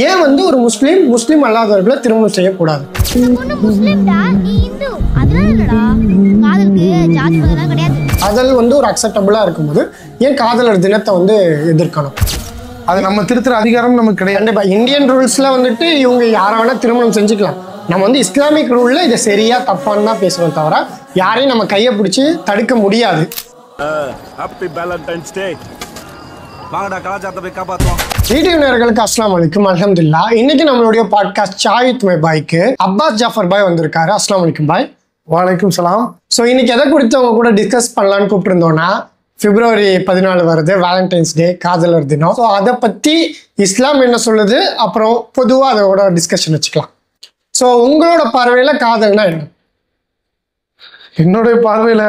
ஏன் வந்து ஒரு முஸ்லீம் அல்லாதவர்களை திருமணம் செய்யக்கூடாது? காதல் வந்து ஒரு அக்செப்டபிளா இருக்கும்போது ஏன் காதலர் தினத்தை வந்து எதிர்க்கணும்? அது நம்ம திருத்துற அதிகாரம் நமக்கு கிடையாது. கண்டிப்பா இந்தியன் ரூல்ஸ்ல வந்துட்டு இவங்க யாரை வேணா திருமணம் செஞ்சுக்கலாம். நம்ம வந்து இஸ்லாமிக் ரூல்ல இதை சரியா தப்பான்னு தான் பேசுறோம் தவிர யாரையும் நம்ம கையை பிடிச்சி தடுக்க முடியாது. ஹாப்பி வேலண்டைன்ஸ் டே. வாங்கடா கலாச்சாரத்தை போய் காப்பாத்துவோம். யூடியூப் நேயர்களுக்கு அஸ்ஸலாமு அலைக்கும், அல்ஹம்துலில்லாஹ். இன்னைக்கு நம்மளுடைய பாட்காஸ்ட் சாய் வித் மை பாய்க்கு அப்பாஸ் ஜாஃபர் பாய் வந்திருக்காரு. அஸ்ஸலாமு அலைக்கும் பாய். வலைக்கும் சலாம். ஸோ இன்னைக்கு எதை குறித்து அவங்க கூட டிஸ்கஸ் பண்ணலான்னு கூப்பிட்டுருந்தோம்னா, பிப்ரவரி 14 வருது, வேலண்டைன்ஸ் டே, காதலர் தினம். ஸோ அதை பற்றி இஸ்லாம் என்ன சொல்லுது, அப்புறம் பொதுவாக அதோட டிஸ்கஷன் வச்சுக்கலாம். ஸோ உங்களோட பார்வையில் காதல்னா என்ன? என்னுடைய பார்வையில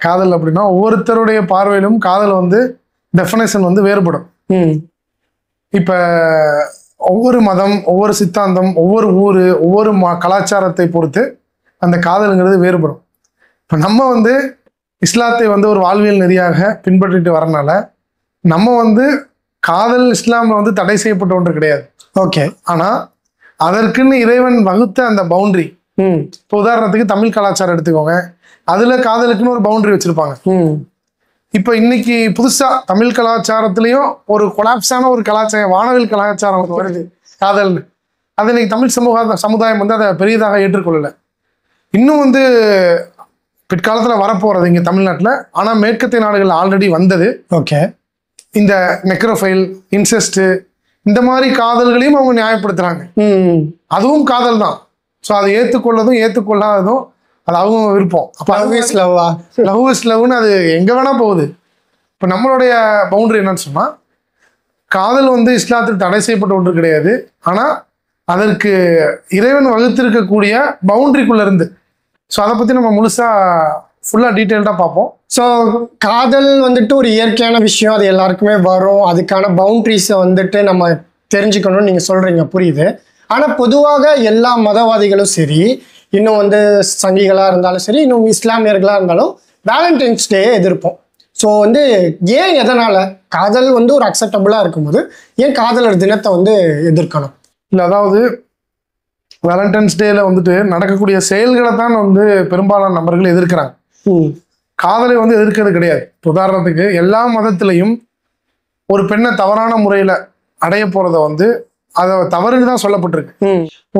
காதல் அப்படின்னா ஒவ்வொருத்தருடைய பார்வையிலும் காதல் வந்து டெஃபினேஷன் வந்து வேறுபடும். இப்ப ஒவ்வொரு மதம், ஒவ்வொரு சித்தாந்தம், ஒவ்வொரு ஊர், ஒவ்வொரு கலாச்சாரத்தை பொறுத்து அந்த காதலுங்கிறது வேறுபடும். இப்போ நம்ம வந்து இஸ்லாத்தை வந்து ஒரு வாழ்வியல் நெறியாக பின்பற்றிட்டு வரனால நம்ம வந்து காதல் இஸ்லாம்ல வந்து தடை செய்யப்பட்ட ஒன்று கிடையாது. ஓகே. ஆனா அதற்குன்னு இறைவன் வகுத்த அந்த பவுண்டரி, இப்போ உதாரணத்துக்கு தமிழ் கலாச்சாரம் எடுத்துக்கோங்க, அதுல காதலுக்குன்னு ஒரு பவுண்டரி வச்சிருப்பாங்க. இப்ப இன்னைக்கு புதுசா தமிழ் கலாச்சாரத்திலையும் ஒரு கொலாப்ஸான ஒரு கலாச்சாரம், வானவில் கலாச்சாரம் வருது காதல்னு. அதை இன்னைக்கு தமிழ் சமுதாயம் வந்து அதை பெரியதாக ஏற்றுக்கொள்ளலை. இன்னும் வந்து பிற்காலத்துல வரப்போறது இங்க தமிழ்நாட்டுல. ஆனா மேற்கத்திய நாடுகள் ஆல்ரெடி வந்தது. ஓகே. இந்த நெக்ரோஃபைல், இன்செஸ்ட், இந்த மாதிரி காதல்களையும் அவங்க நியாயப்படுத்துறாங்க. அதுவும் காதல் தான். ஸோ அதை ஏற்றுக்கொள்ளதும் ஏற்றுக்கொள்ளாததும் அது அவங்க விருப்பம். அப்போ லவ் இஸ் லவ்னு அது எங்கே வேணா போகுது. இப்போ நம்மளுடைய பவுண்டரி என்னன்னு சொன்னால், காதல் வந்து இஸ்லாத்தில் தடை செய்யப்பட்ட ஒன்று கிடையாது. ஆனால் அதற்கு இறைவன் வகுத்திருக்கக்கூடிய பவுண்டரிக்குள்ள இருந்து, ஸோ அதை பற்றி நம்ம முழுசாக ஃபுல்லாக டீட்டெயில்டாக பார்ப்போம். ஸோ காதல் வந்துட்டு ஒரு இயற்கையான விஷயம், அது எல்லாருக்குமே வரும். அதுக்கான பவுண்ட்ரிஸை வந்துட்டு நம்ம தெரிஞ்சுக்கணும்னு நீங்கள் சொல்கிறீங்க, புரியுது. ஆனால் பொதுவாக எல்லா மதவாதிகளும் சரி, இன்னும் வந்து சங்கிகளாக இருந்தாலும் சரி, இன்னும் இஸ்லாமியர்களாக இருந்தாலும் வேலண்டைன்ஸ் டே எதிர்ப்போம். ஸோ வந்து ஏன், எதனால் காதல் வந்து ஒரு அக்செப்டபுளாக இருக்கும்போது ஏன் காதலர் தினத்தை வந்து எதிர்க்கணும்? இல்லை, அதாவது வேலண்டைன்ஸ் டேல வந்துட்டு நடக்கக்கூடிய செயல்களை தான் வந்து பெரும்பாலான நபர்கள் எதிர்க்கிறாங்க. காதலை வந்து எதிர்க்கிறது கிடையாது. உதாரணத்துக்கு எல்லா மதத்திலையும் ஒரு பெண்ணை தவறான முறையில் அடைய போறத வந்து அதை தவறுன்னு தான் சொல்லப்பட்டிருக்கு.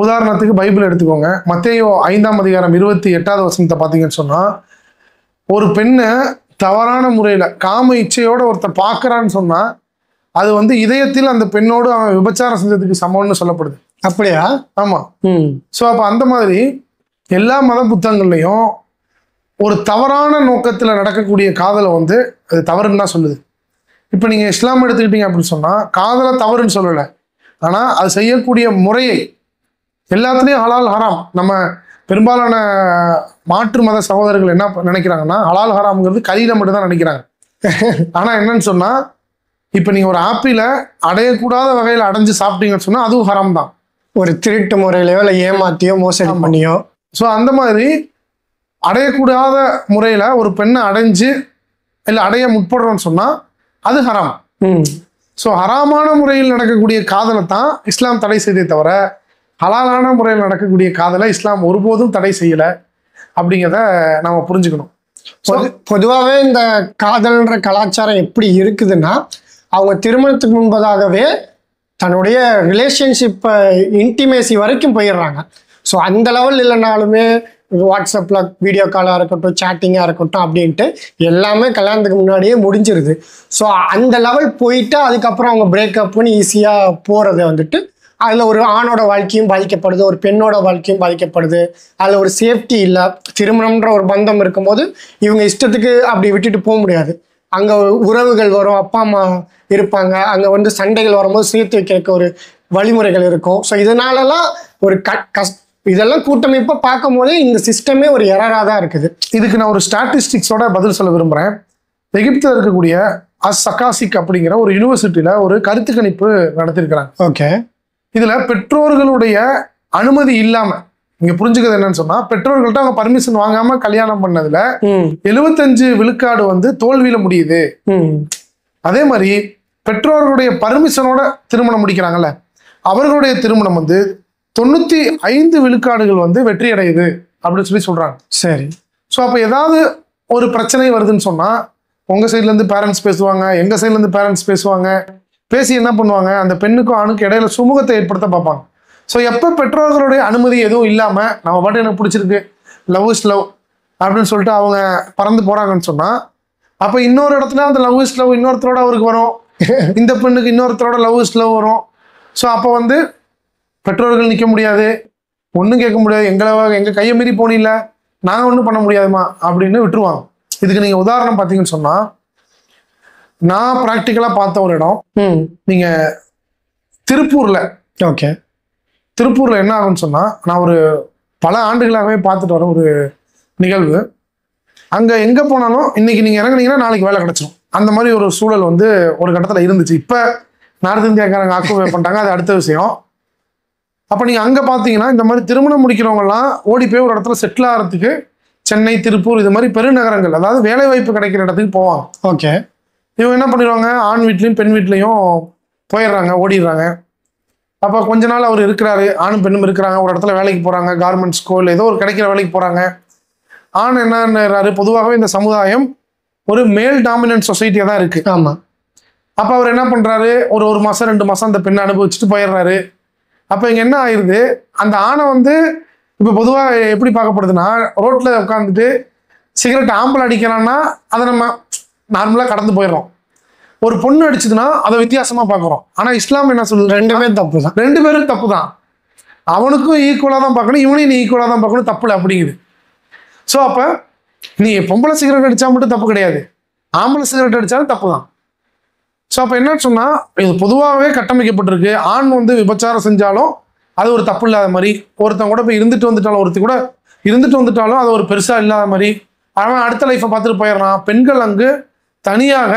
உதாரணத்துக்கு பைபிள் எடுத்துக்கோங்க. மத்தேயு 5ஆம் அதிகாரம் 28வது வசனத்தை பார்த்தீங்கன்னு சொன்னா, ஒரு பெண்ணை தவறான முறையில காம இச்சையோட ஒருத்தர் பார்க்கறான்னு சொன்னா அது வந்து இதயத்தில் அந்த பெண்ணோடு அவன் விபச்சாரம் செஞ்சதுக்கு சமம்னு சொல்லப்படுது. அப்படியா? ஆமா. ஸோ அப்போ அந்த மாதிரி எல்லா மத புத்தகங்கள்லையும் ஒரு தவறான நோக்கத்துல நடக்கக்கூடிய காதலை வந்து அது தவறுன்னு தான் சொல்லுது. இப்போ நீங்க இஸ்லாம் எடுத்துக்கிட்டீங்க அப்படின்னு சொன்னா காதலை தவறுன்னு சொல்லலை, ஆனா அது செய்யக்கூடிய முறையை எல்லாத்துலேயும் ஹலால் ஹராம். நம்ம பெரும்பாலான மாற்று மத சகோதரர்கள் என்ன நினைக்கிறாங்கன்னா, ஹலால் ஹராம்ங்கிறது கலியில மட்டும் தான் நினைக்கிறாங்க. ஆனா என்னன்னு சொன்னா, இப்ப நீங்க ஒரு ஆப்பிள அடையக்கூடாத வகையில அடைஞ்சு சாப்பிட்டீங்கன்னு சொன்னா அதுவும் ஹராம் தான். ஒரு திருட்டு முறையிலையோ இல்லை ஏமாத்தியோ மோசடி பண்ணியோ. ஸோ அந்த மாதிரி அடையக்கூடாத முறையில ஒரு பெண்ணை அடைஞ்சு இல்லை அடைய முற்படுறோம்னு சொன்னா அது ஹராம். ஸோ ஹராமான முறையில் நடக்கக்கூடிய காதலை தான் இஸ்லாம் தடை செய்தே தவிர ஹலாலான முறையில் நடக்கக்கூடிய காதலை இஸ்லாம் ஒருபோதும் தடை செய்யலை அப்படிங்கிறத நம்ம புரிஞ்சுக்கணும். பொதுவாகவே இந்த காதல்ன்ற கலாச்சாரம் எப்படி இருக்குதுன்னா, அவங்க திருமணத்துக்கு முன்பதாகவே தன்னுடைய ரிலேஷன்ஷிப்பை இன்டிமேசி வரைக்கும் போயிடுறாங்க. ஸோ அந்த லெவல் இல்லைனாலுமே வாட்ஸ்அப்பில் வீடியோ காலாக இருக்கட்டும், சேட்டிங்காக இருக்கட்டும் அப்படின்ட்டு எல்லாமே கல்யாணத்துக்கு முன்னாடியே முடிஞ்சிருது. ஸோ அந்த லெவல் போயிட்டு அதுக்கப்புறம் அவங்க பிரேக்கப்னு ஈஸியாக போகிறத வந்துட்டு அதில் ஒரு ஆணோட வாழ்க்கையும் பாதிக்கப்படுது, ஒரு பெண்ணோட வாழ்க்கையும் பாதிக்கப்படுது. அதில் ஒரு சேஃப்டி இல்லை. திருமணம்ன்ற ஒரு பந்தம் இருக்கும்போது இவங்க இஷ்டத்துக்கு அப்படி விட்டுட்டு போக முடியாது. அங்கே உறவுகள் வரும், அப்பா அம்மா இருப்பாங்க, அங்கே வந்து சண்டைகள் வரும்போது சேர்த்து வைக்கிறதுக்கு ஒரு வழிமுறைகள் இருக்கும். ஸோ இதனாலலாம் ஒரு இதெல்லாம் கூட்டமைப்பாக பார்க்கும் போதே இந்த சிஸ்டமே ஒரு எரராக தான் இருக்குது. இதுக்கு நான் ஒரு ஸ்டாட்டிஸ்டிக்ஸோட பதில் சொல்ல விரும்புகிறேன். எகிப்தில் இருக்கக்கூடிய அஸ்ஸகாசிக் அப்படிங்கிற ஒரு யூனிவர்சிட்டியில் ஒரு கருத்து கணிப்பு நடத்திருக்கிறாங்க. ஓகே. இதுல பெற்றோர்களுடைய அனுமதி இல்லாம, நீங்க புரிஞ்சுக்கிறது என்னன்னு சொன்னா, பெற்றோர்கள்ட்ட அவங்க பர்மிஷன் வாங்காம கல்யாணம் பண்ணதுல 75 விழுக்காடு வந்து தோல்வியில முடியுது. அதே மாதிரி பெற்றோர்களுடைய பர்மிஷனோட திருமணம் முடிக்கிறாங்கல்ல, அவர்களுடைய திருமணம் வந்து 95 விழுக்காடுகள் வந்து வெற்றி அடையுது அப்படின்னு சொல்லி சொல்றாங்க. சரி. ஸோ அப்போ ஏதாவது ஒரு பிரச்சனை வருதுன்னு சொன்னா உங்க சைட்ல இருந்து பேரண்ட்ஸ் பேசுவாங்க, எங்க சைட்ல இருந்து பேரண்ட்ஸ் பேசுவாங்க. பேசி என்ன பண்ணுவாங்க, அந்த பெண்ணுக்கும் ஆணுக்கும் இடையில சுமூகத்தை ஏற்படுத்த பார்ப்பாங்க. ஸோ எப்போ பெற்றோர்களுடைய அனுமதி எதுவும் இல்லாம நம்ம பாட்டு எனக்கு பிடிச்சிருக்கு, லவ் இஸ் லவ் அப்படின்னு சொல்லிட்டு அவங்க பறந்து போறாங்கன்னு சொன்னா, அப்போ இன்னொரு இடத்துல அந்த லவ் இஸ் லவ் இன்னொருத்தரோட அவருக்கு வரும், இந்த பெண்ணுக்கு இன்னொருத்தரோட லவ் இஸ் லவ் வரும். ஸோ அப்போ வந்து பெற்றோர்கள் நிற்க முடியாது, ஒன்றும் கேட்க முடியாது, எங்க கையை மீறி போனில்ல, நாங்கள் ஒன்றும் பண்ண முடியாதுமா அப்படின்னு விட்டுருவாங்க. இதுக்கு நீங்க உதாரணம் பார்த்தீங்கன்னு சொன்னா, நான் ப்ராக்டிக்கலா பார்த்த ஒரு இடம், நீங்க திருப்பூர்ல. ஓகே. திருப்பூர்ல என்ன ஆகும்னு சொன்னா, நான் ஒரு பல ஆண்டுகளாகவே பார்த்துட்டு வர ஒரு நிகழ்வு. அங்க எங்க போனாலும் இன்னைக்கு நீங்க இறங்குனீங்கன்னா நாளைக்கு வேலை கிடைச்சிடும், அந்த மாதிரி ஒரு சூழல் வந்து ஒரு கட்டத்துல இருந்துச்சு. இப்ப நார்த் இந்தியாக்காரங்க ஆக்குபை பண்ணிட்டாங்க, அது அடுத்த விஷயம். அப்ப நீங்க அங்க பாத்தீங்கன்னா இந்த மாதிரி திருமணம் முடிக்கிறவங்க எல்லாம் ஓடி போய் ஒரு இடத்துல செட்டில் ஆகிறதுக்கு சென்னை, திருப்பூர் இது மாதிரி பெருநகரங்கள், அதாவது வேலை வாய்ப்பு கிடைக்கிற இடத்துக்கு போவாங்க. ஓகே. இவங்க என்ன பண்ணிடுவாங்க, ஆண் வீட்லையும் பெண் வீட்லையும் போயிடுறாங்க, ஓடிடுறாங்க. அப்போ கொஞ்ச நாள் அவர் இருக்கிறாரு, ஆணும் பெண்ணும் இருக்கிறாங்க, ஒரு இடத்துல வேலைக்கு போறாங்க, கார்மெண்ட்ஸ்க்கோ இல்லை ஏதோ ஒரு கிடைக்கிற வேலைக்கு போறாங்க. ஆண் என்னறாரு, பொதுவாகவே இந்த சமுதாயம் ஒரு மேல் டாமினன்ட் சொசைட்டியா தான் இருக்கு. ஆமா. அப்போ அவர் என்ன பண்றாரு, ஒரு மாசம் 2 மாசம் அந்த பெண்ணை அனுபவிச்சுட்டு போயிடுறாரு. அப்போ இங்க என்ன ஆயிடுது, அந்த ஆணை வந்து இப்போ பொதுவாக எப்படி பார்க்கப்படுதுன்னா, ரோட்ல உட்காந்துட்டு சிகரெட் ஆம்பளை அடிக்கிறான்னா அதை நம்ம நார்மலாக கடந்து போயிடுறோம். ஒரு பொண்ணு அடிச்சதுன்னா அதை வித்தியாசமா பார்க்குறோம். ஆனா இஸ்லாம் என்ன சொல்லுது, ரெண்டுமே தப்பு தான், 2 பேரும் தப்பு தான். அவனுக்கும் ஈக்குவலாக தான் பார்க்கணும், இவனையும் நீ ஈக்குவலாக தான் பார்க்கணும், தப்பு இல்லை அப்படிங்குது. ஸோ அப்போ நீ பொம்பளை சிகரெட் அடிச்சா மட்டும் தப்பு கிடையாது, ஆம்பளை சிகரெட் அடிச்சாலும் தப்பு தான். ஸோ அப்போ என்னன்னு சொன்னா, இது பொதுவாகவே கட்டமைக்கப்பட்டிருக்கு. ஆண் வந்து விபச்சாரம் செஞ்சாலும் அது ஒரு தப்பு இல்லாத மாதிரி, ஒருத்தன் கூட போய் இருந்துட்டு வந்துட்டாலும், ஒருத்தி கூட இருந்துட்டு வந்துட்டாலும் அது ஒரு பெருசா இல்லாத மாதிரி, அவன் அடுத்த லைஃப்பை பார்த்துட்டு போயிடுறான். பெண்கள் அங்கு தனியாக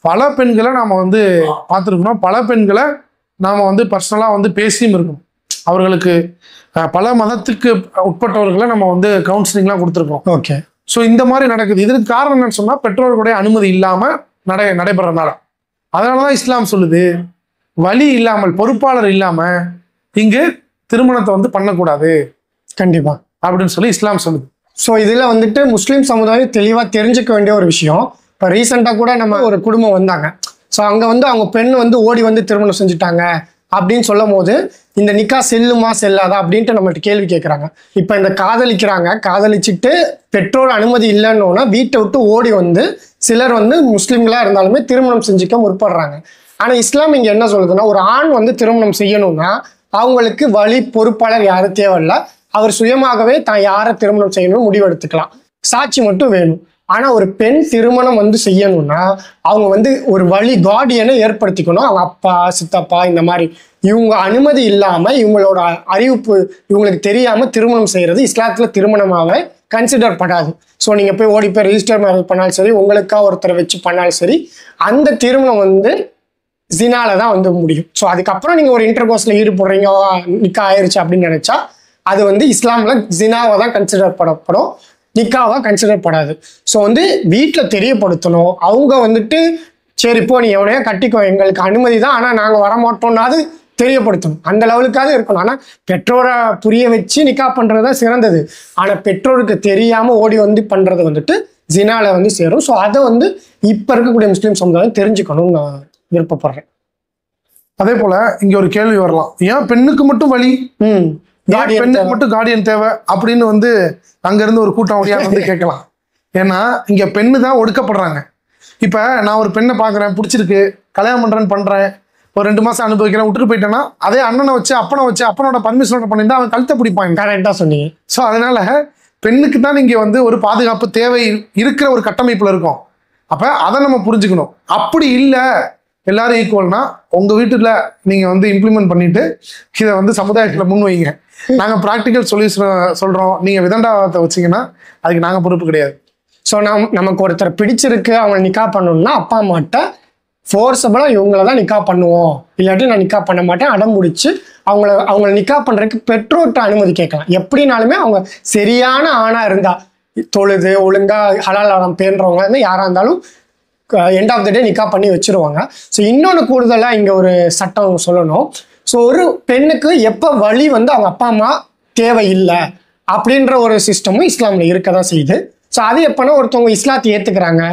பல பெண்களை நாம வந்து பார்த்துருக்கணும், பல பெண்களை நாம வந்து பர்சனலா வந்து பேசியும் இருக்கணும். அவர்களுக்கு பல மதத்துக்கு உட்பட்டவர்களை நம்ம வந்து கவுன்சிலிங்லாம் கொடுத்துருக்கோம். ஓகே. ஸோ இந்த மாதிரி நடக்குது. இதுக்கு காரணம் என்னன்னு சொன்னா, பெற்றோர்களுடைய அனுமதி இல்லாம நடைபெறனால. அதனாலதான் இஸ்லாம் சொல்லுது, வழி இல்லாமல், பொறுப்பாளர் இல்லாம இங்கு திருமணத்தை வந்து பண்ணக்கூடாது கண்டிப்பா அப்படின்னு சொல்லி இஸ்லாம் சொல்லுது. ஸோ இதில் வந்துட்டு முஸ்லீம் சமுதாயம் தெளிவாக தெரிஞ்சுக்க வேண்டிய ஒரு விஷயம். இப்போ ரீசெண்டாக கூட நம்ம ஒரு குடும்பம் வந்தாங்க. ஸோ அங்கே வந்து அவங்க பெண் வந்து ஓடி வந்து திருமணம் செஞ்சுட்டாங்க அப்படின்னு சொல்லும் போது, இந்த நிக்கா செல்லுமா செல்லாதா அப்படின்ட்டு நம்மள்ட்ட கேள்வி கேட்குறாங்க. இப்போ இந்த காதலிச்சுட்டு பெற்றோர் அனுமதி இல்லைன்னொன்னா வீட்டை விட்டு ஓடி வந்து சிலர் வந்து முஸ்லீம்களாக இருந்தாலுமே திருமணம் செஞ்சுக்க முற்படுறாங்க. ஆனால் இஸ்லாம் இங்கே என்ன சொல்லுதுன்னா, ஒரு ஆண் வந்து திருமணம் செய்யணும்னா அவங்களுக்கு வழி பொறுப்பாளர் யாரும் தேவையில்லை, அவர் சுயமாகவே தான் யாரை திருமணம் செய்யணும்னு முடிவெடுத்துக்கலாம், சாட்சி மட்டும் வேணும். ஆனால் ஒரு பெண் திருமணம் வந்து செய்யணும்னா அவங்க வந்து ஒரு வழி கார்டியனை ஏற்படுத்திக்கணும். அவங்க அப்பா, சித்தப்பா இந்த மாதிரி இவங்க அனுமதி இல்லாமல், இவங்களோட அறிவிப்பு இவங்களுக்கு தெரியாமல் திருமணம் செய்கிறது இஸ்லாத்தில் திருமணமாகவே கன்சிடர் படாது. ஸோ நீங்கள் போய் ஓடி போய் ரெஜிஸ்டர் மேரேஜ் பண்ணாலும் சரி, உங்களுக்கா ஒருத்தரை வச்சு பண்ணாலும் சரி, அந்த திருமணம் வந்து ஜினால தான் வந்து முடியும். ஸோ அதுக்கப்புறம் நீங்கள் ஒரு இன்டர்கோர்ஸில் ஈடுபடுறீங்க, நிக்கா ஆயிடுச்சு அப்படின்னு நினச்சா அது வந்து இஸ்லாமில் ஜினாவை தான் கன்சிடர் பண்ணப்படும், நிக்காவாக கன்சிடர் படாது. ஸோ வந்து வீட்டில் தெரியப்படுத்தணும். அவங்க வந்துட்டு சரி இப்போ நீ எவனையா கட்டிக்கோ, எங்களுக்கு அனுமதி தான், ஆனால் நாங்கள் வரமாட்டோம்னாது தெரியப்படுத்தணும். அந்த லெவலுக்காவது இருக்கணும். ஆனால் பெற்றோரை புரிய வச்சு நிக்கா பண்ணுறது தான் சிறந்தது. ஆனால் பெற்றோருக்கு தெரியாமல் ஓடி வந்து பண்ணுறது வந்துட்டு ஜினால வந்து சேரும். ஸோ அதை வந்து இப்போ இருக்கக்கூடிய முஸ்லீம் சமுதாயம் தெரிஞ்சுக்கணும்னு நான் விருப்பப்படுறேன். அதே போல இங்க ஒரு கேள்வி வரலாம், ஏன் பெண்ணுக்கு மட்டும் வழி, பெண்ணுக்கு மட்டும் கார்டியன் தேவை அப்படின்னு வந்து அங்க இருந்து ஒரு கூட்டம் வழியா வந்து கேட்கலாம். ஏன்னா இங்க பெண்ணு தான் ஒடுக்கப்படுறாங்க. இப்ப நான் ஒரு பெண்ணை பாக்குறேன், பிடிச்சிருக்கு, கல்யாணம் பண்றேன், ஒரு 2 மாசம் அனுபவிக்கிறேன், விட்டுட்டு போயிட்டேன்னா அதே அண்ணனை வச்சு அப்பனோட பர்மிஷனோட பண்ணியிருந்தா அவன் கழுத்தை பிடிப்பாங்க. கரெக்டா சொன்னீங்க. ஸோ அதனால பெண்ணுக்கு தான் இங்க வந்து ஒரு பாதுகாப்பு தேவை இருக்கிற ஒரு கட்டமைப்புல இருக்கும். அப்ப அதை நம்ம புரிஞ்சுக்கணும். அப்படி இல்லை எல்லாரும் ஈக்குவல்னா உங்க வீட்டுல நீங்க வந்து இம்ப்ளிமெண்ட் பண்ணிட்டு இதை வந்து சமுதாயத்துல முன் வைங்க. நாங்க ப்ராக்டிக்கல் சொல்யூஷன் சொல்றோம், நீங்க விதண்டாவாதத்தை வச்சீங்கன்னா அதுக்கு நாங்க பொறுப்பு கிடையாது. ஸோ நமக்கு ஒருத்தர் பிடிச்சிருக்கு, அவங்க நிக்கா பண்ணணும்னா அப்பா அம்மாட்ட ஃபோர்ஸபிளா இவங்கள தான் நிக்கா பண்ணுவோம், இல்லாட்டி நான் நிக்கா பண்ண மாட்டேன் அடம் முடிச்சு அவங்கள நிக்கா பண்றதுக்கு பெற்றோர்கிட்ட அனுமதி கேட்கலாம். எப்படினாலுமே அவங்க சரியான ஆணா இருந்தா, தொழுது ஒழுங்கா ஹலால் ஆரம் பேன்றவங்க வந்து யாரா இருந்தாலும் எண்ட் ஆஃப் த டே நிக்கா பண்ணி வச்சிருவாங்க. ஸோ இன்னொன்று கூடுதலாக இங்கே ஒரு சட்டம் சொல்லணும். ஸோ ஒரு பெண்ணுக்கு எப்போ வழி வந்து அவங்க அப்பா அம்மா தேவையில்லை அப்படின்ற ஒரு சிஸ்டமும் இஸ்லாமில் இருக்க தான் செய்யுது. ஸோ அது எப்போனா ஒருத்தவங்க இஸ்லாத்தை ஏற்றுக்கிறாங்க,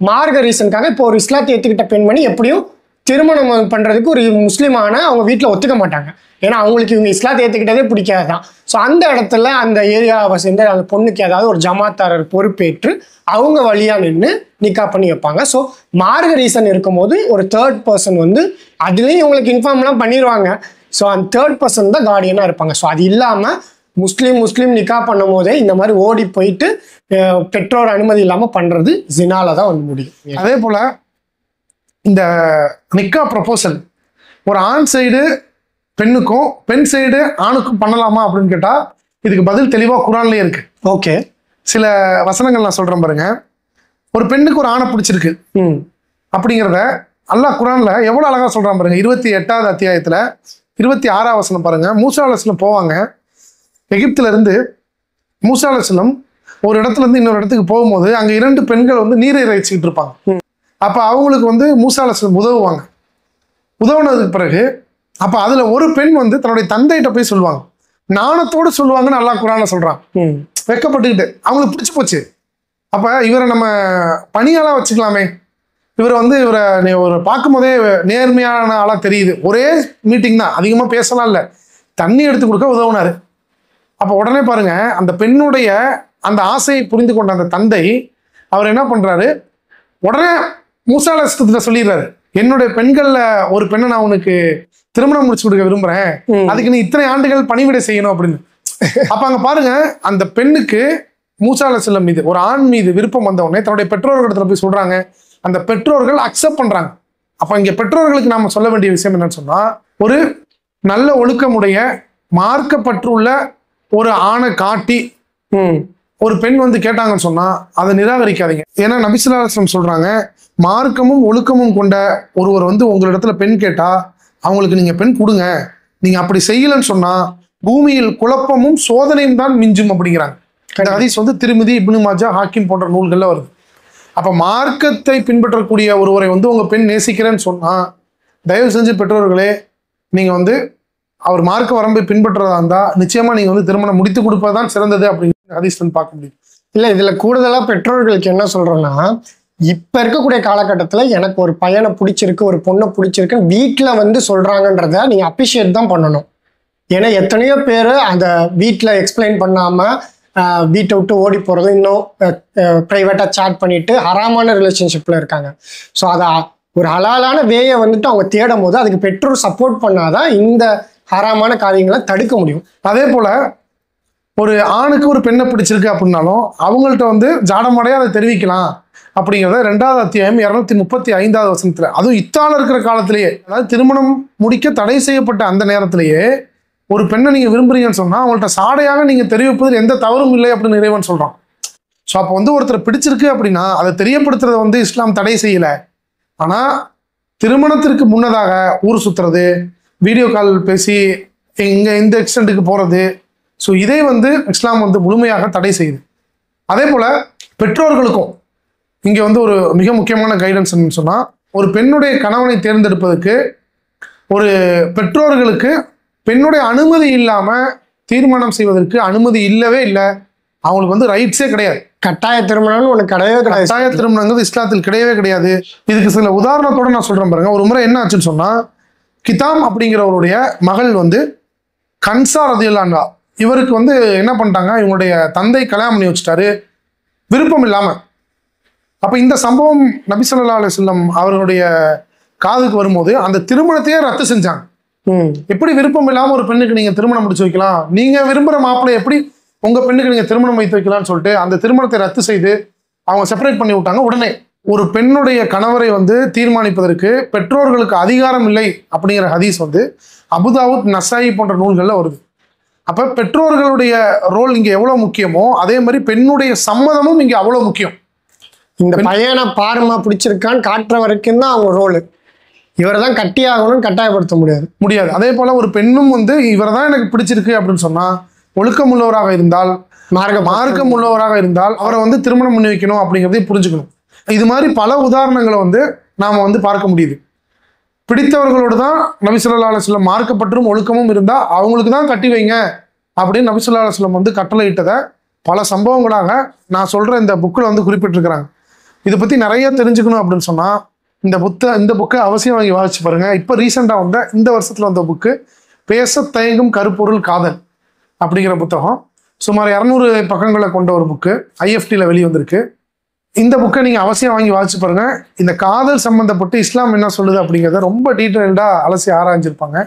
மார்க்க ரீசனுக்காக. இப்போ ஒரு இஸ்லாத்தை ஏற்றுக்கிட்ட பெண்மணி எப்படியும் திருமணம் பண்ணுறதுக்கு ஒரு முஸ்லீமான அவங்க வீட்டில் ஒத்துக்க மாட்டாங்க. ஏன்னா அவங்களுக்கு இவங்க இஸ்லாத்தை ஏற்றுக்கிட்டதே பிடிக்காது தான். ஸோ அந்த இடத்துல அந்த ஏரியாவை சேர்ந்து அந்த பொண்ணுக்கு ஏதாவது ஒரு ஜமாத்தாரர் பொறுப்பேற்று அவங்க வழியாக நின்று நிக்கா பண்ணி வைப்பாங்க. ஸோ மார்க்க ரீசன் இருக்கும்போது ஒரு தேர்ட் பர்சன் வந்து அதுலேயும் இவங்களுக்கு இன்ஃபார்ம்லாம் பண்ணிடுவாங்க. ஸோ அந்த தேர்ட் பர்சன் தான் கார்டியனாக இருப்பாங்க. ஸோ அது இல்லாமல் முஸ்லீம் நிக்கா பண்ணும் போதே இந்த மாதிரி ஓடி போயிட்டு பெற்றோர் அனுமதி இல்லாமல் பண்ணுறது ஜினால தான் வந்து முடியும். அதே போல் இந்த நிக்கா ப்ரப்போசல் ஒரு ஆண் சைடு பெண்ணுக்கும் பெண் சைடு ஆணுக்கும் பண்ணலாமா அப்படின்னு கேட்டால் இதுக்கு பதில் தெளிவாக குரான்லேயே இருக்கு. ஓகே, சில வசனங்கள் நான் சொல்கிறேன் பாருங்க. ஒரு பெண்ணுக்கு ஒரு ஆணை பிடிச்சிருக்கு அப்படிங்கிறத அல்லாஹ் குரான்ல எவ்வளோ அழகாக சொல்கிறான் பாருங்க. 28வது அத்தியாயத்தில் 26ஆம் வசனம் பாருங்க. மூசா அலைஹிஸ்ஸலாம் போவாங்க. எகிப்துல இருந்து மூசா அலைஹிஸ்ஸலாம் ஒரு இடத்துல இருந்து இன்னொரு இடத்துக்கு போகும்போது அங்கே 2 பெண்கள் வந்து நீரை இறைச்சிக்கிட்டு இருப்பாங்க. அப்போ அவங்களுக்கு வந்து மூசா அலைஹிஸ்ஸலாம் உதவுவாங்க. உதவுனதுக்கு பிறகு அப்போ அதில் ஒரு பெண் வந்து தன்னுடைய தந்தைகிட்ட போய் சொல்லுவாங்க, நாணத்தோடு சொல்லுவாங்கன்னு அல்லாஹ் குரான்ல சொல்கிறான். வெக்கப்பட்டுக்கிட்டு அவங்களுக்கு பிடிச்சி போச்சு. அப்போ இவரை நம்ம பணியாளாக வச்சுக்கலாமே, இவரை ஒரு பார்க்கும் போதே நேர்மையான ஆளாக தெரியுது. ஒரே மீட்டிங் தான், அதிகமாக பேசலாம் இல்லை, தண்ணி எடுத்து கொடுக்க உதவுனாரு. அப்போ உடனே பாருங்க, அந்த பெண்ணுடைய அந்த ஆசையை புரிந்து கொண்ட அந்த தந்தை அவர் என்ன பண்றாரு, உடனே மூசா அலைஹிஸ்ஸலத்திட்ட சொல்லிடுறாரு, என்னுடைய பெண்கள்ல ஒரு பெண்ணை நான் உனக்கு திருமணம் முடிச்சு கொடுக்க விரும்புறேன், அதுக்கு நீ இத்தனை ஆண்டுகள் பணிவிடை செய்யணும் அப்படின்னு. அப்ப அங்க பாருங்க, அந்த பெண்ணுக்கு மூசா அலைஹிஸ்ஸலாம் மீது ஒரு ஆண் மீது விருப்பம் வந்த உடனே தன்னுடைய பெற்றோர்களிடத்துல போய் சொல்றாங்க. அந்த பெற்றோர்கள் அக்செப்ட் பண்றாங்க. அப்ப இங்க பெற்றோர்களுக்கு நாம சொல்ல வேண்டிய விஷயம் என்னன்னு சொன்னா, ஒரு நல்ல ஒழுக்கமுடைய மார்க்கப்பற்றுள்ள ஒரு ஆணை காட்டி ஒரு பெண் வந்து கேட்டாங்கன்னு சொன்னா அதை நிராகரிக்காதீங்க. ஏன்னா நபி ஸல்லல்லாஹு அலைஹி வஸல்லம் சொல்றாங்க, மார்க்கமும் ஒழுக்கமும் கொண்ட ஒருவர் வந்து உங்களிடத்துல பெண் கேட்டா அவங்களுக்கு நீங்க பெண் கொடுங்க. நீங்க அப்படி செய்யலன்னு சொன்னா பூமியில் குழப்பமும் சோதனையும் தான் மிஞ்சும் அப்படிங்கிறாங்க. இந்த ஹதீஸ் வந்து திருமிதி, இப்னு மாஜா, ஹாக்கிம் போன்ற நூல்கள்ல வருது. அப்ப மார்க்கத்தை பின்பற்றக்கூடிய ஒருவரை வந்து உங்க பெண் நேசிக்கிறேன்னு சொன்னா தயவு செஞ்சு பெற்றோர்களே, நீங்க வந்து அவர் மார்க்க வரம்பை பின்பற்றதா இருந்தா நிச்சயமா நீங்க வந்து திருமணம் முடித்து கொடுப்பதுதான் சிறந்தது அப்படிங்கிற ஹதீஸ் வந்து பார்க்க முடியும். இல்லை, இதுல கூடுதலா பெற்றோர்களுக்கு என்ன சொல்றோம்னா, இப்ப இருக்கக்கூடிய காலகட்டத்துல எனக்கு ஒரு பையனை பிடிச்சிருக்கு, ஒரு பொண்ணை பிடிச்சிருக்குன்னு வீட்டுல வந்து சொல்றாங்கன்றத நீங்க அப்ரிஷியேட் தான் பண்ணணும். ஏன்னா எத்தனையோ பேர் அந்த வீட்டுல எக்ஸ்பிளைன் பண்ணாம வீட்டை விட்டு ஓடி போறது, இன்னும் பிரைவேட்டா சாட் பண்ணிட்டு ஹராமான ரிலேஷன்ஷிப்ல இருக்காங்க. ஸோ அதை ஒரு ஹலாலான வேயை வந்துட்டு அவங்க தேடும் போது அதுக்கு பெற்றோர் சப்போர்ட் பண்ணாதான் இந்த ஹராமான காரியங்களை தடுக்க முடியும். அதே போல ஒரு ஆணுக்கு ஒரு பெண்ணை பிடிச்சிருக்கு அப்படின்னாலும் அவங்கள்ட்ட வந்து ஜாடமாடையா அதை தெரிவிக்கலாம் அப்படிங்கிறத 2வது அத்தியாயம் 235வது வசனத்துல, அதுவும் இத்தால இருக்கிற காலத்திலேயே, அதாவது திருமணம் முடிக்க தடை செய்யப்பட்ட அந்த நேரத்திலேயே ஒரு பெண்ணை நீங்க விரும்புறீங்கன்னு சொன்னா அவங்கள்ட்ட சாடையாக நீங்க தெரிவிப்பதில் எந்த தவறும் இல்லை அப்படின்னு இறைவன் சொல்றான். ஸோ அப்போ வந்து ஒருத்தர் பிடிச்சிருக்கு அப்படின்னா அதை தெரியப்படுத்துறத வந்து இஸ்லாம் தடை செய்யல. ஆனா திருமணத்திற்கு முன்னதாக ஊர் சுத்துறது, வீடியோ கால் பேசி இங்க இந்த எக்ஸ்டெண்டுக்கு போறது, ஸோ இதை வந்து இஸ்லாம் வந்து முழுமையாக தடை செய்யுது. அதே போல பெற்றோர்களுக்கும் இங்க வந்து ஒரு மிக முக்கியமான கைடன்ஸ் சொன்னா, ஒரு பெண்ணுடைய கணவனை தேர்ந்தெடுப்பதற்கு ஒரு பெற்றோர்களுக்கு பெண்ணுடைய அனுமதி இல்லாம தீர்மானம் செய்வதற்கு அனுமதி இல்லவே இல்லை. அவங்களுக்கு வந்து ரைட்ஸே கிடையாது. கட்டாய திருமணம்னு ஒன்று கிடையவே கிடையாது. கட்டாய திருமணங்கிறது இஸ்லாத்தில் கிடையவே கிடையாது. இதுக்கு சில உதாரணத்தோட நான் சொல்றேன் பாருங்க. ஒரு முறை என்ன ஆச்சுன்னு சொன்னா, கிதாம் அப்படிங்கிறவருடைய மகள் வந்து கன்சா ரதியல்லாஹு அன்ஹா, இவருக்கு வந்து என்ன பண்ணிட்டாங்க, இவங்களுடைய தந்தை கல்யாணம் பண்ணி வச்சுட்டாரு விருப்பம் இல்லாம. அப்ப இந்த சம்பவம் நபி ஸல்லல்லாஹு அலைஹி வஸல்லம் அவர்களுடைய காதுக்கு வரும்போது அந்த திருமணத்தையே ரத்து செஞ்சாங்க. எப்படி விருப்பம் இல்லாம ஒரு பெண்ணுக்கு நீங்க திருமணம் முடிச்சு வைக்கலாம், நீங்க விரும்புற மாப்பிள்ளை எப்படி உங்க பெண்ணுக்கு நீங்க திருமணம் வைத்து வைக்கலாம்னு சொல்லிட்டு அந்த திருமணத்தை ரத்து செய்து அவங்க செப்பரேட் பண்ணி விட்டாங்க. உடனே ஒரு பெண்ணுடைய கணவரை வந்து தீர்மானிப்பதற்கு பெற்றோர்களுக்கு அதிகாரம் இல்லை அப்படிங்கிற ஹதீஸ் வந்து அபுதாவுத், நசாயி போன்ற நூல்கள்ல வருது. அப்ப பெற்றோர்களுடைய ரோல் இங்க எவ்வளவு முக்கியமோ அதே மாதிரி பெண்ணுடைய சம்மதமும் இங்க அவ்வளவு முக்கியம். இந்த பையனை பாருமா பிடிச்சிருக்கான்னு காட்டுற வரைக்கும் தான் அவங்க ரோலு. இவரை தான் கட்டி ஆகணும்னு கட்டாயப்படுத்த முடியாது. அதே போல ஒரு பெண்ணும் வந்து இவரை தான் எனக்கு பிடிச்சிருக்கு அப்படின்னு சொன்னா ஒழுக்கம் உள்ளவராக இருந்தால், மார்க்கம் உள்ளவராக இருந்தால் அவரை வந்து திருமணம் பண்ணி வைக்கணும் அப்படிங்கிறதையும் புரிஞ்சுக்கணும். இது மாதிரி பல உதாரணங்களை வந்து நாம வந்து பார்க்க முடியுது. பிடித்தவர்களோடு தான் நபி ஸல்லல்லாஹு அலைஹி வஸல்லம் மார்க்கப்பற்றும் ஒழுக்கமும் இருந்தால் அவங்களுக்கு தான் கட்டி வைங்க அப்படின்னு நபி ஸல்லல்லாஹு அலைஹி வஸல்லம் வந்து கட்டளையிட்டதை பல சம்பவங்களாக நான் சொல்கிற இந்த புக்கில் வந்து குறிப்பிட்டிருக்கிறாங்க. இதை பற்றி நிறைய தெரிஞ்சுக்கணும் அப்படின்னு சொன்னால் இந்த புக்கை அவசியம் வாங்கி வாசிச்சு பாருங்க. இப்போ ரீசெண்டாக வந்த இந்த வருஷத்தில் வந்த புக்கு பேச தயங்கும் கருப்பொருள் காதல் அப்படிங்கிற புத்தகம் சுமார் 200 பக்கங்களை கொண்ட ஒரு புக்கு IFTயில் வெளிவந்திருக்கு. இந்த புக்கை நீங்கள் அவசியம் வாங்கி வாசிச்சு பாருங்க. இந்த காதல் சம்மந்தப்பட்டு இஸ்லாம் என்ன சொல்லுது அப்படிங்கிறத ரொம்ப டீட்டெயில்டாக அலசி ஆராய்ஞ்சிருப்பாங்க.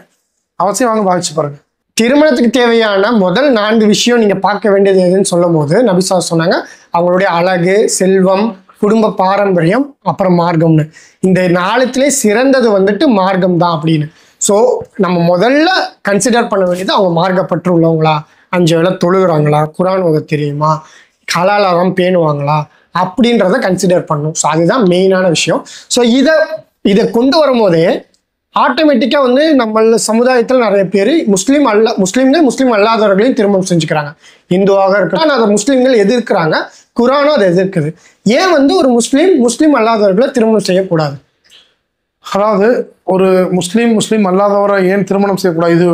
அவசியம் வாங்கி வாசிச்சு பாருங்க. திருமணத்துக்கு தேவையான முதல் 4 விஷயம் நீங்க பார்க்க வேண்டியது எதுன்னு சொல்லும் போது நபி ஸல்லல்லாஹு அலைஹி வஸல்லம் சொன்னாங்க அவங்களுடைய அழகு, செல்வம், குடும்ப பாரம்பரியம், அப்புறம் மார்க்கம்னு. இந்த 4த்துலேயே சிறந்தது வந்துட்டு மார்க்கம் தான் அப்படின்னு. ஸோ நம்ம முதல்ல கன்சிடர் பண்ண வேண்டியது அவங்க மார்க்கப்பற்று உள்ளவங்களா, 5 வேளை தொழுகிறாங்களா, குரான் ஓத தெரியுமா, ஹலாலாகம் பேணுவாங்களா அப்படின்றத கன்சிடர் பண்ணணும். ஸோ அதுதான் மெயினான விஷயம். ஸோ இதை கொண்டு வரும்போதே ஆட்டோமேட்டிக்காக வந்து நம்ம சமுதாயத்தில் நிறைய பேர் முஸ்லீம்கள் முஸ்லீம் அல்லாதவர்களையும் திருமணம் செஞ்சுக்கிறாங்க. இந்துவாக இருக்கலாம், அதை முஸ்லீம்கள் எதிர்க்கிறாங்க, குரானும் அதை எதிர்க்குது. ஏன் வந்து ஒரு முஸ்லீம் அல்லாதவர்களை திருமணம் செய்யக்கூடாது? அதாவது ஒரு முஸ்லீம் அல்லாதவரை ஏன் திருமணம் செய்யக்கூடாது, இது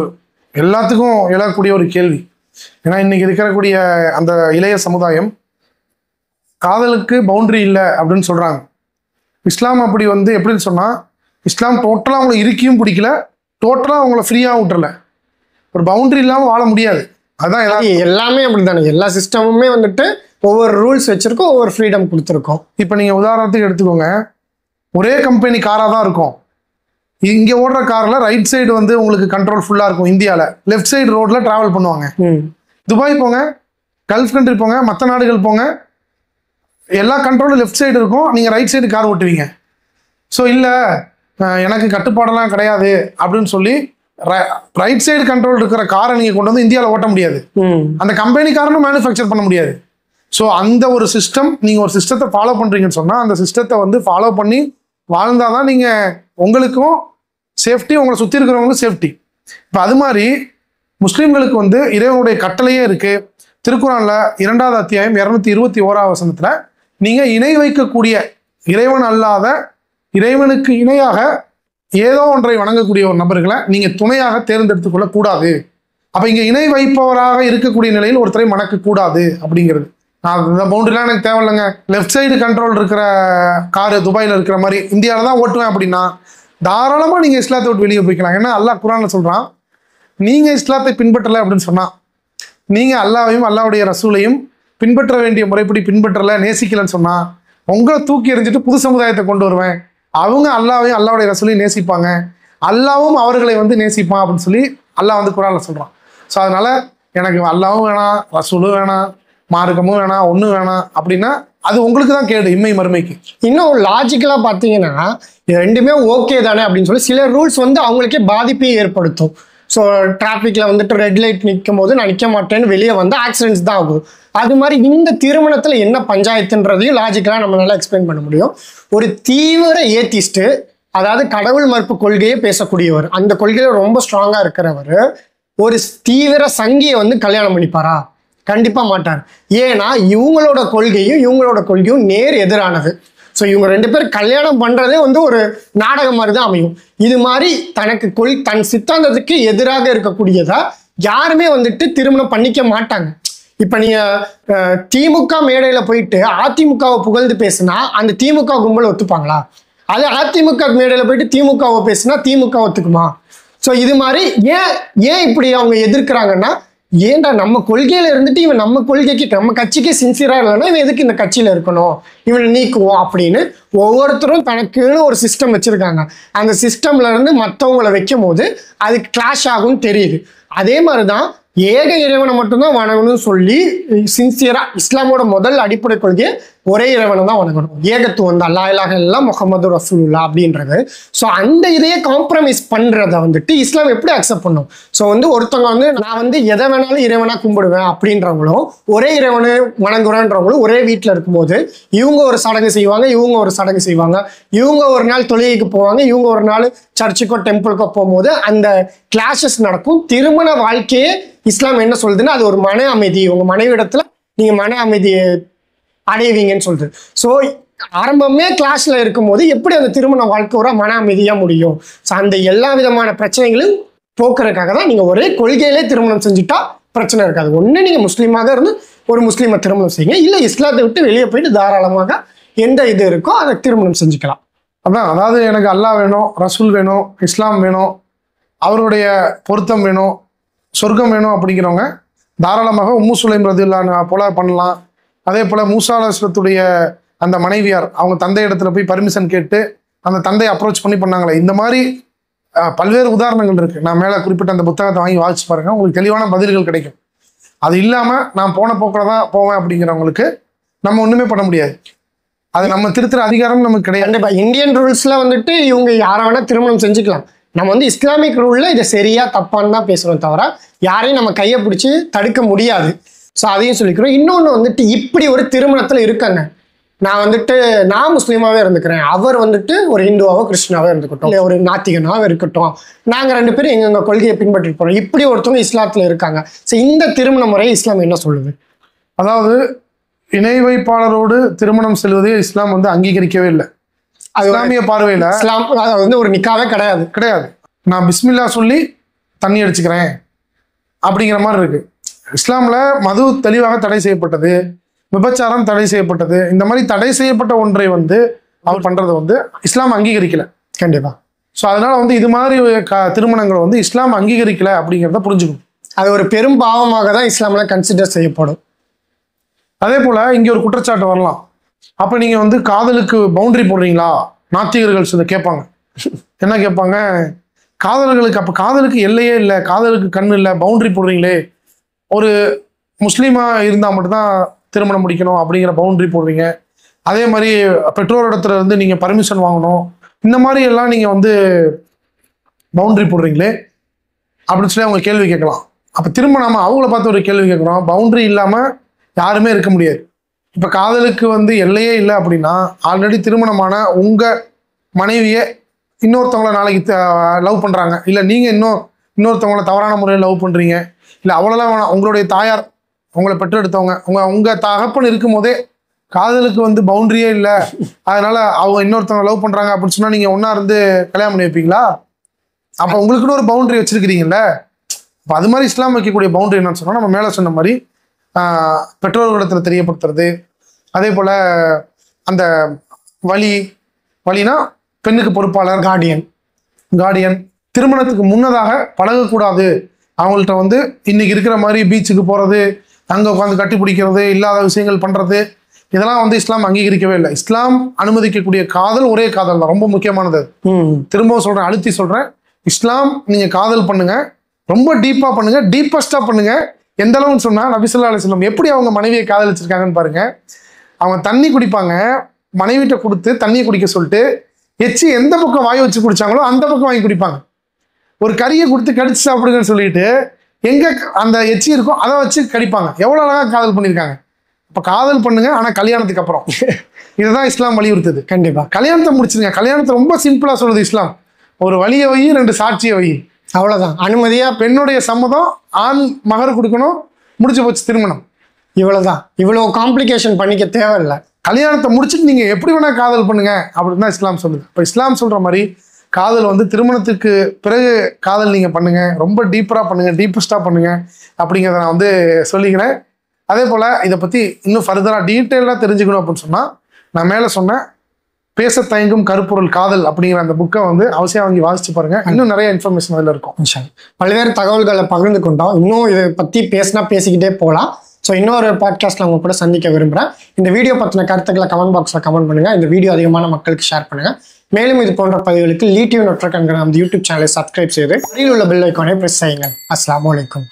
எல்லாத்துக்கும் எழக்கூடிய ஒரு கேள்வி. ஏன்னா இன்னைக்கு இருக்கக்கூடிய அந்த இளைய சமுதாயம் காதலுக்கு பவுண்டரி இல்லை அப்படின்னு சொல்கிறாங்க. இஸ்லாம் அப்படி வந்து எப்படின்னு சொன்னால், இஸ்லாம் டோட்டலாக அவங்கள இருக்கியும் பிடிக்கல, டோட்டலாக அவங்கள ஃப்ரீயாக விட்டுறல. ஒரு பவுண்டரி இல்லாமல் வாழ முடியாது. அதுதான் எல்லாமே அப்படி தானே. எல்லா சிஸ்டமுமே வந்துட்டு ஒவ்வொரு ரூல்ஸ் வச்சுருக்கோம், ஒவ்வொரு ஃப்ரீடம் கொடுத்துருக்கோம். இப்போ நீங்கள் உதாரணத்துக்கு எடுத்துக்கோங்க, ஒரே கம்பெனி காராக தான் இருக்கும். இங்கே ஓடுற காரில் ரைட் சைடு வந்து உங்களுக்கு கண்ட்ரோல் ஃபுல்லாக இருக்கும். இந்தியாவில் லெஃப்ட் சைடு ரோட்டில் ட்ராவல் பண்ணுவாங்க. துபாய் போங்க, கல்ஃப் கண்ட்ரி போங்க, மற்ற நாடுகள் போங்க, எல்லா கண்ட்ரோலும் லெஃப்ட் சைடு இருக்கும், நீங்கள் ரைட் சைடு கார் ஓட்டுவீங்க. ஸோ இல்லை எனக்கு கட்டுப்பாடெல்லாம் கிடையாது அப்படின்னு சொல்லி ரைட் சைடு கண்ட்ரோல் இருக்கிற காரை நீங்கள் கொண்டு வந்து இந்தியாவில் ஓட்ட முடியாது. அந்த கம்பெனி காரனும் மேனுஃபேக்சர் பண்ண முடியாது. ஸோ அந்த ஒரு சிஸ்டம், நீங்கள் ஒரு சிஸ்டத்தை ஃபாலோ பண்ணுறீங்கன்னு சொன்னால் அந்த சிஸ்டத்தை வந்து ஃபாலோ பண்ணி வாழ்ந்தால் தான் நீங்கள் உங்களுக்கும் சேஃப்டி, உங்களை சுற்றி இருக்கிறவங்களுக்கும் சேஃப்டி. இப்போ அது மாதிரி முஸ்லீம்களுக்கு வந்து இறைவனுடைய கட்டளையே இருக்குது. திருக்குறானில் 2வது அத்தியாயம் 221வது வசனத்தில் நீங்கள் இணை வைக்கக்கூடிய இறைவன் அல்லாத இறைவனுக்கு இணையாக ஏதோ ஒன்றை வணங்கக்கூடிய ஒரு நபர்களை நீங்கள் துணையாக தேர்ந்தெடுத்து கொள்ளக்கூடாது. அப்போ இங்கே இணை வைப்பவராக இருக்கக்கூடிய நிலையில் ஒருத்தரை மணக்கக்கூடாது அப்படிங்கிறது. நான் இந்த பவுண்டரிலாம் எனக்கு தேவையில்லைங்க, லெஃப்ட் சைடு கண்ட்ரோல் இருக்கிற காரு துபாயில் இருக்கிற மாதிரி இந்தியாவில் தான் ஓட்டுவேன் அப்படின்னா தாராளமாக நீங்கள் இஸ்லாத்தை விட்டு வெளியே போய்க்கலாம். ஏன்னா அல்லாஹ் குரானில் சொல்கிறான், நீங்கள் இஸ்லாத்தை பின்பற்றலை அப்படின்னு சொன்னால், நீங்கள் அல்லாவையும் அல்லாவுடைய ரசூலையும் பின்பற்ற வேண்டிய முறைப்படி பின்பற்றலை, நேசிக்கலைன்னு சொன்னால் உங்களை தூக்கி எறிஞ்சிட்டு புது சமுதாயத்தை கொண்டு வருவேன். அவங்க அல்லாவையும் அல்லாவுடைய ரசூலையும் நேசிப்பாங்க, அல்லாவும் அவர்களை வந்து நேசிப்பான் அப்படின்னு சொல்லி அல்லாஹ் வந்து குரானில் சொல்கிறான். ஸோ அதனால் எனக்கு அல்லாவும் வேணாம், ரசூலும் வேணாம், மார்க்கமும் வேணாம், ஒன்றும் வேணாம் அப்படின்னா அது உங்களுக்கு தான் கேடு இம்மை மறுமைக்கு. இன்னும் லாஜிக்கலாக பார்த்தீங்கன்னா இது ரெண்டுமே ஓகே தானே அப்படின்னு சொல்லி சில ரூல்ஸ் வந்து அவங்களுக்கே பாதிப்பை ஏற்படுத்தும். ஸோ டிராஃபிக்கில் வந்துட்டு ரெட் லைட் நிற்கும் போது நான் நிற்க மாட்டேன்னு வெளியே வந்து ஆக்சிடென்ட்ஸ் தான் ஆகும். அது மாதிரி இந்த திருமணத்தில் என்ன பஞ்சாயத்துன்றதையும் லாஜிக்கலாக நம்மளால எக்ஸ்பிளைன் பண்ண முடியும். ஒரு தீவிர ஏத்திஸ்ட்டு, அதாவது கடவுள் மறுப்பு கொள்கையை பேசக்கூடியவர், அந்த கொள்கையில் ரொம்ப ஸ்ட்ராங்காக இருக்கிறவர் ஒரு தீவிர சங்கியை வந்து கல்யாணம் பண்ணிப்பாரா? கண்டிப்பாக மாட்டார். ஏன்னா இவங்களோட கொள்கையும் நேர் எதிரானது. ஸோ இவங்க 2 பேர் கல்யாணம் பண்ணுறதே வந்து ஒரு நாடகம் மாதிரி தான் அமையும். இது மாதிரி தன் சித்தாந்தத்துக்கு எதிராக இருக்கக்கூடியதா யாருமே வந்துட்டு திருமணம் பண்ணிக்க மாட்டாங்க. இப்போ நீங்கள் திமுக மேடையில் போயிட்டு அதிமுகவை புகழ்ந்து பேசுனா அந்த திமுக கும்பல் ஒத்துப்பாங்களா? அது அதிமுக மேடையில் போயிட்டு திமுகவை பேசுனா திமுக ஒத்துக்குமா? ஸோ இது மாதிரி ஏன் இப்படி அவங்க எதிர்க்கிறாங்கன்னா, ஏன்டா நம்ம கொள்கையில இருந்துட்டு இவன் நம்ம கொள்கைக்கு நம்ம கட்சிக்கு சின்சியரா இல்லைன்னா இவன் எதுக்கு இந்த கட்சியில இருக்கணும், இவனை நீக்குவோம் அப்படின்னு ஒவ்வொருத்தரும் தனக்குன்னு ஒரு சிஸ்டம் வச்சிருக்காங்க. அந்த சிஸ்டம்ல இருந்து மற்றவங்களை வைக்கும் போது அதுக்கு கிளாஷ் ஆகும்னு தெரியுது. அதே மாதிரிதான் ஏக இறைவனை மட்டும்தான் வணங்கணும்னு சொல்லி சின்சியரா இஸ்லாமோட முதல் அடிப்படை கொள்கையை ஒரே இறைவனை தான் வணங்கணும், ஏகத்துவம் வந்து அல்லா இலாஹ இல்லல்லாஹ் முஹம்மது ரசூலுல்லாஹ் அப்படின்றது. ஸோ அந்த இதையே காம்ப்ரமைஸ் பண்றத வந்துட்டு இஸ்லாம் எப்படி அக்செப்ட் பண்ணும்? ஸோ வந்து ஒருத்தவங்க வந்து நான் வந்து எதை வேணாலும் இறைவனா கும்பிடுவேன் அப்படின்றவங்களும் ஒரே இறைவனை வணங்குறேன்றவங்களும் ஒரே வீட்டில் இருக்கும்போது இவங்க ஒரு சடங்கு செய்வாங்க, இவங்க ஒரு சடங்கு செய்வாங்க, இவங்க ஒரு நாள் தொழுகைக்கு போவாங்க, இவங்க ஒரு நாள் சர்ச்சுக்கோ டெம்பிளுக்கோ போகும்போது அந்த கிளாஷஸ் நடக்கும். திருமண வாழ்க்கையே இஸ்லாம் என்ன சொல்லுதுன்னா அது ஒரு மன அமைதி, உங்க மனைவிடத்துல நீங்க மன அமைதியை அடைவீங்கன்னு சொல்றது. ஸோ ஆரம்பமே கிளாஸ்ல இருக்கும்போது எப்படி அந்த திருமண வாழ்க்கை ஒரு மன அமைதியா முடியும்? ஸோ அந்த எல்லா விதமான பிரச்சனைகளும் போக்குறதுக்காக தான் நீங்க ஒரே கொள்கையிலே திருமணம் செஞ்சுட்டா பிரச்சனை இருக்காது. ஒண்ணு நீங்க முஸ்லீமாக இருந்து ஒரு முஸ்லீமை திருமணம் செய்யுங்க, இல்ல இஸ்லாத்தை விட்டு வெளியே போயிட்டு தாராளமாக எந்த இது இருக்கோ அதை திருமணம் செஞ்சுக்கலாம். அதான், அதாவது எனக்கு அல்லாஹ் வேணும், ரசூல் வேணும், இஸ்லாம் வேணும், அவருடைய பொருத்தம் வேணும், சொர்க்கம் வேணும் அப்படிங்கிறவங்க தாராளமாக உம்மு சுலைம் ரதியல்லாஹு போல பண்ணலாம். அதே போல மூசா அலைஹிஸ்ஸலாத்துடைய அந்த மனைவியார் அவங்க தந்தை இடத்துல போய் பர்மிஷன் கேட்டு அந்த தந்தையை அப்ரோச் பண்ணி பண்ணாங்களே, இந்த மாதிரி பல்வேறு உதாரணங்கள் இருக்கு. நான் மேலே குறிப்பிட்ட அந்த புத்தகத்தை வாங்கி வாசிச்சு பாருங்க, உங்களுக்கு தெளிவான பதில்கள் கிடைக்கும். அது இல்லாம நான் போன போக்கில் தான் போவேன் அப்படிங்கிறவங்களுக்கு நம்ம ஒண்ணுமே பண்ண முடியாது. அது நம்ம திருத்துற அதிகாரம் நமக்கு கிடையாது. கண்டிப்பா இந்தியன் ரூல்ஸ்ல வந்துட்டு இவங்க யாரை வேணா திருமணம் செஞ்சுக்கலாம். நம்ம வந்து இஸ்லாமிக் ரூல்ல இதை சரியா தப்பான்னு தான் பேசுறோம் தவிர யாரையும் நம்ம கையை பிடிச்சி தடுக்க முடியாது. ஸோ அதையும் சொல்லிக்கிறோம். இன்னொன்று வந்துட்டு இப்படி ஒரு திருமணத்துல இருக்காங்க, நான் முஸ்லீமாவே இருந்துக்கிறேன், அவர் வந்துட்டு ஒரு இந்துவாவோ கிறிஸ்டினாவோ இருந்துக்கட்டும், இல்லை ஒரு நாத்திகனாவோ இருக்கட்டும், நாங்க 2 பேரும் எங்க கொள்கையை பின்பற்றி போறோம், இப்படி ஒருத்தவங்க இஸ்லாத்துல இருக்காங்க. ஸோ இந்த திருமண முறையை இஸ்லாம் என்ன சொல்லுது? அதாவது இணை வைப்பாளரோடு திருமணம் செல்வதே இஸ்லாம் வந்து அங்கீகரிக்கவே இல்லை. அது இஸ்லாமிய பார்வையில இஸ்லாம் அது வந்து ஒரு நிக்காவே கிடையாது. நான் பிஸ்மில்லா சொல்லி தண்ணி அடிச்சுக்கிறேன் அப்படிங்கிற மாதிரி இருக்கு. இஸ்லாம்ல மது தெளிவாக தடை செய்யப்பட்டது, விபச்சாரம் தடை செய்யப்பட்டது. இந்த மாதிரி தடை செய்யப்பட்ட ஒன்றை வந்து அவர் பண்றதை வந்து இஸ்லாம் அங்கீகரிக்கல. கண்டிப்பா. ஸோ அதனால வந்து இது மாதிரி திருமணங்களை வந்து இஸ்லாம் அங்கீகரிக்கல அப்படிங்கிறத புரிஞ்சுக்கணும். அது ஒரு பெரும் பாவமாக தான் இஸ்லாம்ல கன்சிடர் செய்யப்படும். அதே போல இங்க ஒரு குற்றச்சாட்டு வரலாம், அப்ப நீங்க வந்து காதலுக்கு பவுண்டரி போடுறீங்களா? நாத்திகர்கள் சில கேட்பாங்க. என்ன கேட்பாங்க? காதலர்களுக்கு அப்ப காதலுக்கு எல்லையே இல்லை, காதலுக்கு கண்ணு இல்லை, பவுண்டரி போடுறீங்களே, ஒரு முஸ்லீமா இருந்தா மட்டும்தான் திருமணம் முடிக்கணும் அப்படிங்கிற பவுண்டரி போடுறீங்க. அதே மாதிரி பெற்றோரிடத்துல இருந்து நீங்க பர்மிஷன் வாங்கணும், இந்த மாதிரி எல்லாம் நீங்க வந்து பவுண்டரி போடுறீங்களே அப்படின்னு சொல்லி அவங்க கேள்வி கேட்கலாம். அப்ப திரும்ப நாம அவங்கள பார்த்து ஒரு கேள்வி கேட்கிறோம், பவுண்டரி இல்லாம யாருமே இருக்க முடியாது. இப்ப காதலுக்கு வந்து எல்லையே இல்லை அப்படின்னா ஆல்ரெடி திருமணமான உங்க மனைவியை இன்னொருத்தவங்கள நாளைக்கு லவ் பண்றாங்க, இல்லை நீங்க இன்னொருத்தவங்கள தவறான முறையில் லவ் பண்றீங்க, இல்லை அவ்வளோலாம் வேணாம், உங்களுடைய தாயார் உங்களை பெற்றெடுத்தவங்க உங்க தகப்பன் இருக்கும் போதே காதலுக்கு வந்து பவுண்டரியே இல்லை, அதனால அவங்க இன்னொருத்தவங்க லவ் பண்றாங்க அப்படின்னு சொன்னா நீங்க ஒன்னா இருந்து கல்யாணம் பண்ணி வைப்பீங்களா? அப்ப உங்களுக்குன்னு ஒரு பவுண்டரி வச்சிருக்கிறீங்கல்ல. அப்ப அது மாதிரி இஸ்லாம் வைக்கக்கூடிய பவுண்டரி என்னன்னு சொன்னா நம்ம மேல சொன்ன மாதிரி பெற்றோர்களிடத்துல தெரியப்படுத்துறது. அதே போல அந்த வழினா பெண்ணுக்கு பொறுப்பாளர், கார்டியன் திருமணத்துக்கு முன்னதாக பழகக்கூடாது. அவங்கள்ட்ட வந்து இன்னைக்கு இருக்கிற மாதிரி பீச்சுக்கு போறது, அங்க உட்காந்து கட்டி பிடிக்கிறது, இல்லாத விஷயங்கள் பண்றது, இதெல்லாம் வந்து இஸ்லாம் அங்கீகரிக்கவே இல்லை. இஸ்லாம் அனுமதிக்கக்கூடிய காதல் ஒரே காதல் தான், ரொம்ப முக்கியமானது. திரும்பவும் சொல்றேன், அழுத்தி சொல்றேன், இஸ்லாம் நீங்க காதல் பண்ணுங்க, ரொம்ப டீப்பா பண்ணுங்க, டீப்பஸ்டா பண்ணுங்க. எந்த அளவுன்னு சொன்னா நபி ஸல்லல்லாஹு அலைஹி வஸல்லம் எப்படி அவங்க மனைவியை காதலிச்சிருக்காங்கன்னு பாருங்க. அவங்க தண்ணி குடிப்பாங்க, மனைவிட்ட கொடுத்து தண்ணியை குடிக்க சொல்லிட்டு எச்சி எந்த பக்கம் வாய் வச்சு குடிச்சாங்களோ அந்த பக்கம் வாங்கி குடிப்பாங்க. ஒரு கறியை கொடுத்து கடிச்சு சாப்பிடுங்கன்னு சொல்லிட்டு எங்க அந்த எச்சி இருக்கும் அதை வச்சு கடிப்பாங்க. எவ்வளவு அழகா காதல் பண்ணியிருக்காங்க. அப்ப காதல் பண்ணுங்க, ஆனா கல்யாணத்துக்கு அப்புறம். இதுதான் இஸ்லாம் வலியுறுத்துது. கண்டிப்பா கல்யாணத்தை முடிச்சிருங்க. கல்யாணத்தை ரொம்ப சிம்பிளா சொல்லுது இஸ்லாம். ஒரு வழியை வை, 2 சாட்சியை வை, அவ்வளவுதான். அனுமதியா பெண்ணுடைய சம்மதம், ஆண் மகர் கொடுக்கணும், முடிச்சு போச்சு திருமணம். இவ்வளவுதான். இவ்வளவு காம்ப்ளிகேஷன் பண்ணிக்க தேவையில்லை. கல்யாணத்தை முடிச்சுட்டு நீங்க எப்படி வேணா காதல் பண்ணுங்க அப்படின்னு தான் இஸ்லாம் சொல்லுது. இப்போ இஸ்லாம் சொல்ற மாதிரி காதல் வந்து திருமணத்துக்கு பிறகு காதல் நீங்க பண்ணுங்க, ரொம்ப டீப்பரா பண்ணுங்க, டீப்பஸ்டா பண்ணுங்க அப்படிங்கிறத நான் வந்து சொல்லிக்கிறேன். அதே போல இதை பத்தி இன்னும் ஃபர்தரா டீட்டெயிலாக தெரிஞ்சுக்கணும் அப்படின்னு சொன்னா நான் மேல சொன்ன பேச தயங்கும் கருப்பொருள் காதல் அப்படிங்கிற அந்த புக்கை வந்து அவசியம் வாங்கி வாசிச்சு பாருங்க. இன்னும் நிறைய இன்ஃபர்மேஷன் அதில் இருக்கும். பல்வேறு தகவல்களை பகிர்ந்து கொண்டோம். இன்னும் இதை பத்தி பேசிக்கிட்டே போகலாம். ஸோ இன்னொரு பாட்காஸ்ட்ல உங்க கூட சந்திக்க விரும்புகிறேன். இந்த வீடியோ பற்றின கருத்துக்களை கமெண்ட் பாக்ஸில் கமெண்ட் பண்ணுங்க. இந்த வீடியோ அதிகமான மக்களுக்கு ஷேர் பண்ணுங்க. மேலும் இது போன்ற பதிவுகளுக்கு லீடிவ் நெட்வொர்க் என்கிற நம்ம யூடியூப் சேனலை சப்ஸ்கிரைப் செய்து அருகில் உள்ள பெல் ஐக்கானை பிரஸ் செய்யுங்கள். அஸ்ஸலாமு அலைக்கும்.